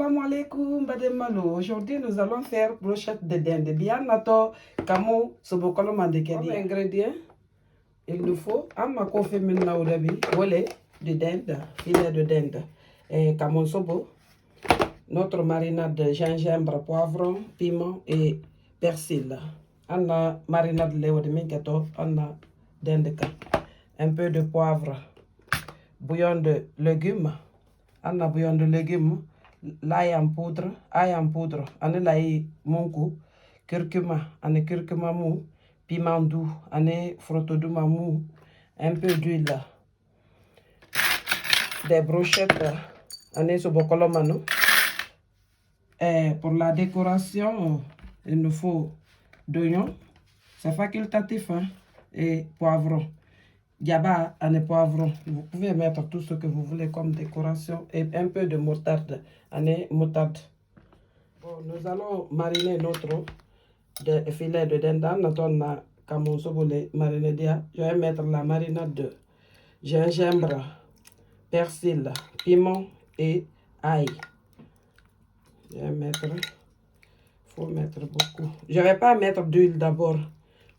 Assalamu alaikum, Bademalo. Aujourd'hui, nous allons faire brochette de dinde. Bien, nato, kamo, sobokolo mandekedi. Comme ingrédients, il nous faut un mako féminin au début, olé de dinde, filet de dinde, et kamo sobo, notre marinade de gingembre, poivron, piment et persil. On a marinade léo de minketo, on a dinde, un peu de poivre, bouillon de légumes, on a bouillon de légumes, l'ail en poudre, on a l'ail monkou, curcuma, on a curcuma mou, piment doux, on a frottodouma mou, un peu d'huile, des brochettes, on a sobokolomano. Et pour la décoration, il nous faut d'oignons, c'est facultatif, hein, et poivron. Diaba, on est poivron. Vous pouvez mettre tout ce que vous voulez comme décoration et un peu de moutarde. On est moutarde. Bon, nous allons mariner notre filet de dinde. Nous allons mariner. Je vais mettre la marinade de gingembre, persil, piment et ail. Je vais mettre. Il faut mettre beaucoup. Je ne vais pas mettre d'huile d'abord.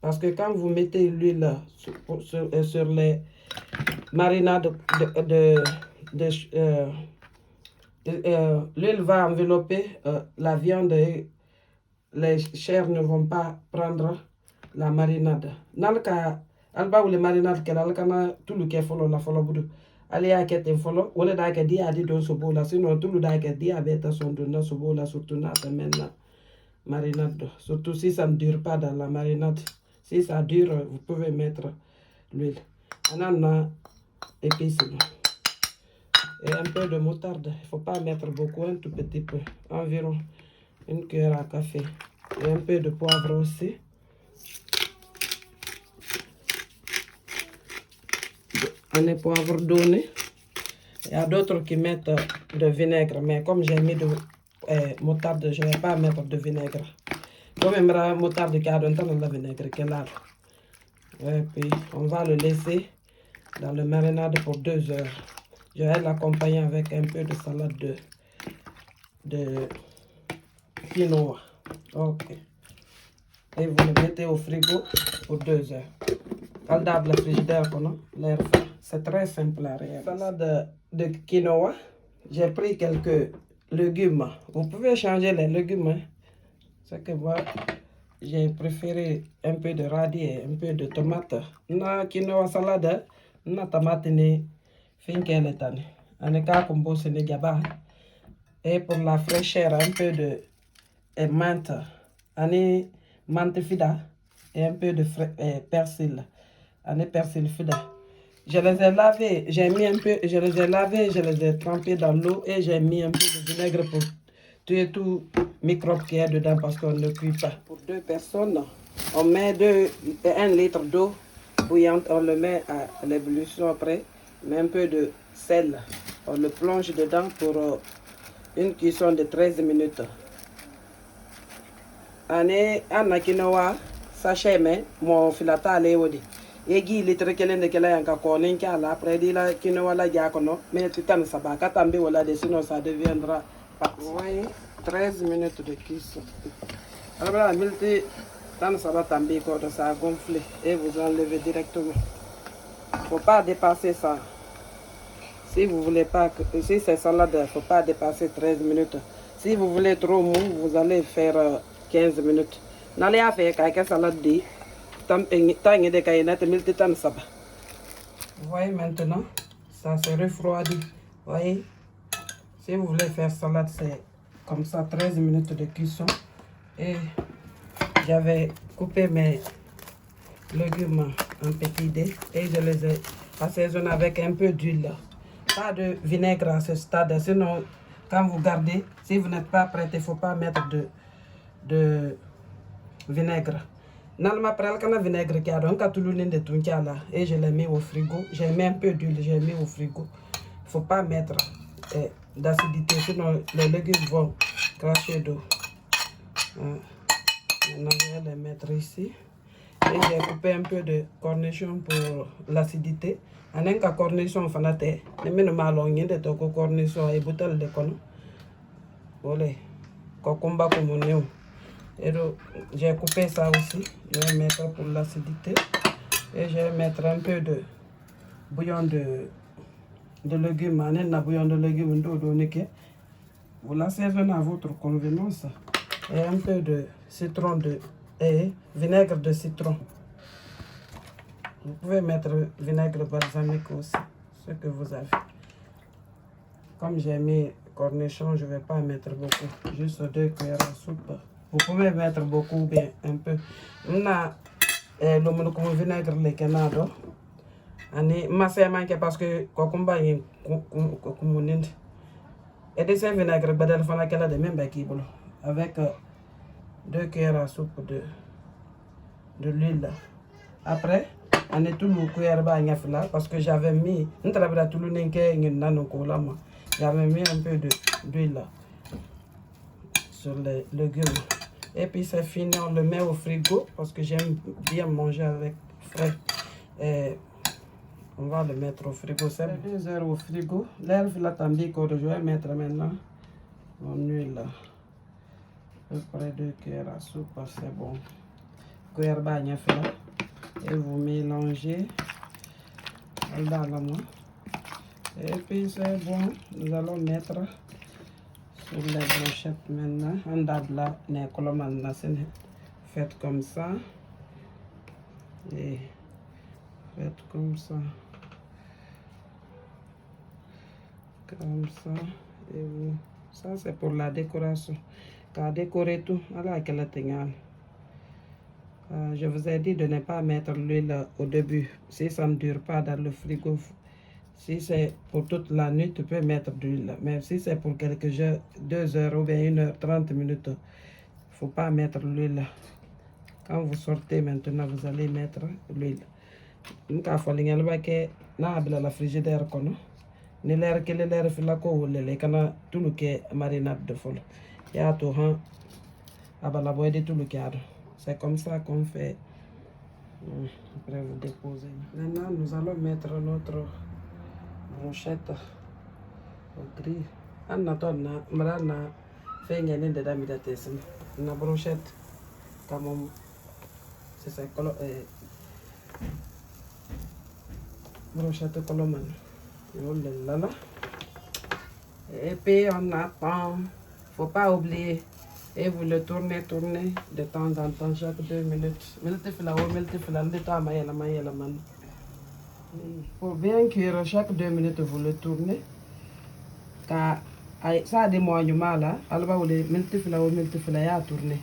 Parce que quand vous mettez l'huile sur les marinades l'huile va envelopper la viande et les chairs ne vont pas prendre la marinade. Nalka alba ou les marinades qu'elle a tout le qui follow la follow budu. Ali a kete follow ou le da ke di adi don sobola sinon tout le da ke di abeta son don sobola surtout na maintenant marinade. Surtout si ça ne dure pas dans la marinade. Si ça dure, vous pouvez mettre l'huile. On a épices et un peu de moutarde. Il ne faut pas mettre beaucoup, un tout petit peu. Environ une cuillère à café. Et un peu de poivre aussi. On est poivre donné. Il y a d'autres qui mettent de vinaigre. Mais comme j'ai mis de moutarde, je ne vais pas mettre de vinaigre. Comme il y a moutarde qui a dans le vinaigre qui est là. Et puis on va le laisser dans le marinade pour 2 heures. Je vais l'accompagner avec un peu de salade de quinoa. Ok. Et vous le mettez au frigo pour 2 heures. Aldable la frigidaire, l'air frais. C'est très simple à réaliser. Salade de quinoa. J'ai pris quelques légumes. Vous pouvez changer les légumes. Hein. C'est que moi, j'ai préféré un peu de radis et un peu de tomate. Na quinoa salade, na tomate ni finkeletane. Aneka combo sénégaba. Et pour la fraîcheur, un peu de menthe. Ane menthe fida et un peu de persil. Ane persil fida. Je les ai lavés, je les ai trempés dans l'eau et j'ai mis un peu de vinaigre pour tuer tout microbe qui est dedans parce qu'on ne cuit pas. Pour 2 personnes, on met 1 litre d'eau bouillante, on le met à l'ébullition après, met un peu de sel, on le plonge dedans pour une cuisson de 13 minutes. Anna quinoa, sachet mais mon filata aléodi. Egi litre kelen de kela yanka konin kala après di la quinoa la diakono, mais titan sabaka tambi wala de sinon ça deviendra pas. Oui, 13 minutes de cuisson. Alors là, milti tan ça va tambi quand ça a gonflé et vous enlevez directement. Faut pas dépasser ça. Si vous voulez pas que si c'est salade, faut pas dépasser 13 minutes. Si vous voulez trop mou, vous allez faire 15 minutes. N'allez pas faire quelque salade dit. Vous voyez maintenant, ça se refroidit. Vous voyez, si vous voulez faire salade, c'est comme ça, 13 minutes de cuisson. Et j'avais coupé mes légumes en petits dés et je les ai assaisonnés avec un peu d'huile. Pas de vinaigre à ce stade, sinon quand vous gardez, si vous n'êtes pas prêt, il ne faut pas mettre de vinaigre. Nalma pral kana vinaigre qui a donc à tout le de tunkiala et je l'ai mis au frigo. J'ai mis un peu d'huile, j'ai mis au frigo. Il ne faut pas mettre d'acidité, sinon les légumes vont cracher d'eau. Maintenant, je vais les mettre ici. Et j'ai coupé un peu de cornichon pour l'acidité. En un cas, cornichon fanate, les mènes malongés de toko cornichon et bouteille de cono. Voilà. Concombre comme on. Et j'ai coupé ça aussi. Je vais mettre pour l'acidité. Et je vais mettre un peu de bouillon de légumes. Un bouillon de légumes. Vous l'assaisonnez à votre convenance. Et un peu de citron et vinaigre de citron. Vous pouvez mettre vinaigre balsamique aussi, ce que vous avez. Comme j'ai mis cornichon, je ne vais pas mettre beaucoup, juste 2 cuillères à soupe. Vous pouvez mettre beaucoup ou bien un peu. On a le vinaigre le canado. Ani masé manqué parce que concombre est commun. Et de ce vinaigre badal fana kala de même bakibolo avec 2 cuillères à soupe de l'huile. Après, on est tout le cuillère là parce que j'avais mis j'avais mis un peu d'huile sur les légumes. Et puis c'est fini, on le met au frigo parce que j'aime bien manger avec frais. Et on va le mettre au frigo. C'est 2 heures au frigo. L'air la tambi que je vais mettre maintenant mon huile. À peu près 2 cuillères à soupe, c'est bon. Cuillère bagne là. Et vous mélangez dans la main. Et puis c'est bon. Nous allons mettre sur les brochettes maintenant. On dabla ne koloman faites comme ça. Et faites comme ça. Comme ça. Et vous. Ça c'est pour la décoration. Car décorer tout, voilà quelle est. Je vous ai dit de ne pas mettre l'huile au début. Si ça ne dure pas dans le frigo, si c'est pour toute la nuit, tu peux mettre de l'huile. Mais si c'est pour quelques heures, 2 heures ou bien 1 heure 30 minutes, il ne faut pas mettre l'huile. Quand vous sortez maintenant, vous allez mettre l'huile. Une fois que vous avez la frigidaire, ni l'air que l'air fait la cour, les canards, tout le qui est marinade de folle. Il y a tout la boîte de tout le cadre. C'est comme ça qu'on fait. Après vous déposez. Maintenant nous allons mettre notre brochette au gris. On attend na fait gagner de dame de tessin. Na brochette comme c'est ça brochette colomane. Et puis on attend. Faut pas oublier. Et vous le tournez de temps en temps, chaque 2 minutes. Pour bien cuire, chaque 2 minutes, vous le tournez. Car ça a des moyens là, alors vous le multipliez à tourner.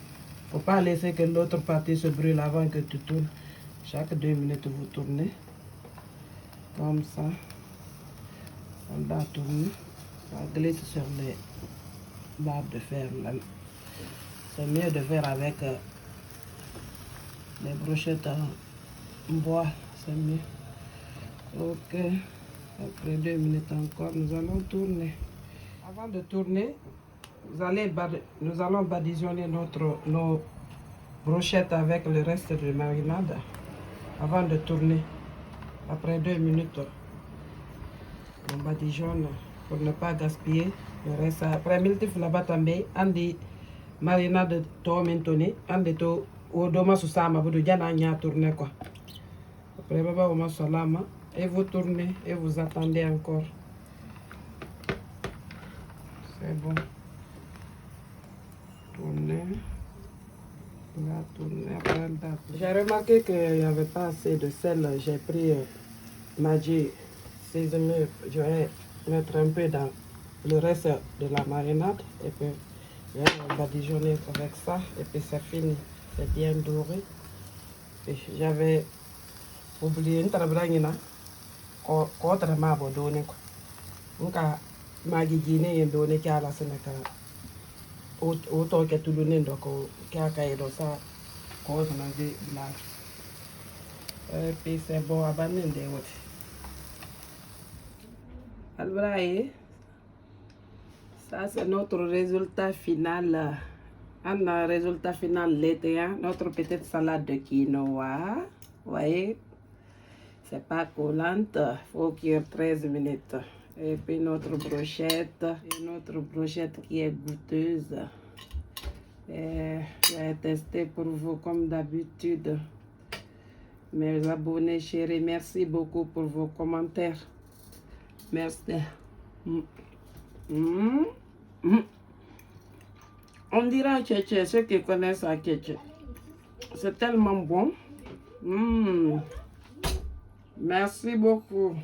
Faut pas laisser que l'autre partie se brûle avant que tu tournes. Chaque 2 minutes, vous tournez. Comme ça. On va tourner. Ça glisse sur les barres de fer là. C'est mieux de faire avec les brochettes en bois, c'est mieux. Ok, après 2 minutes encore, nous allons tourner. Avant de tourner, nous allons badigeonner nos brochettes avec le reste de marinade. Avant de tourner, après 2 minutes, on badigeonne pour ne pas gaspiller le reste. Après, andi marinade to mentoni ande to o doma su sama budu jana nya tourner quoi. Après baba o salama et vous tournez et vous attendez encore. C'est bon. Tournez. Là, tourner après le date. J'ai remarqué qu'il n'y avait pas assez de sel. J'ai pris Maggi seasoning. Je vais mettre un peu dans le reste de la marinade et puis on va badigeonner avec ça et puis c'est fini, c'est bien doré. J'avais oublié une trabrangina contre ma bodone quoi. Donc magigine et donné qui a la sénégal. Autant que tout le monde donc qui a caillé dans ça cause on avait là. Et puis c'est bon à banner des autres. Albraï. Ça, c'est notre résultat final. Un résultat final l'été, hein? Notre petite salade de quinoa. Vous voyez, c'est pas collante. Il faut cuire 13 minutes. Et puis notre brochette. Et notre brochette qui est goûteuse. Et je vais tester pour vous comme d'habitude. Mes abonnés chéris, merci beaucoup pour vos commentaires. Merci. On dira tchétché, ceux qui connaissent la tchétché. C'est tellement bon. Merci beaucoup.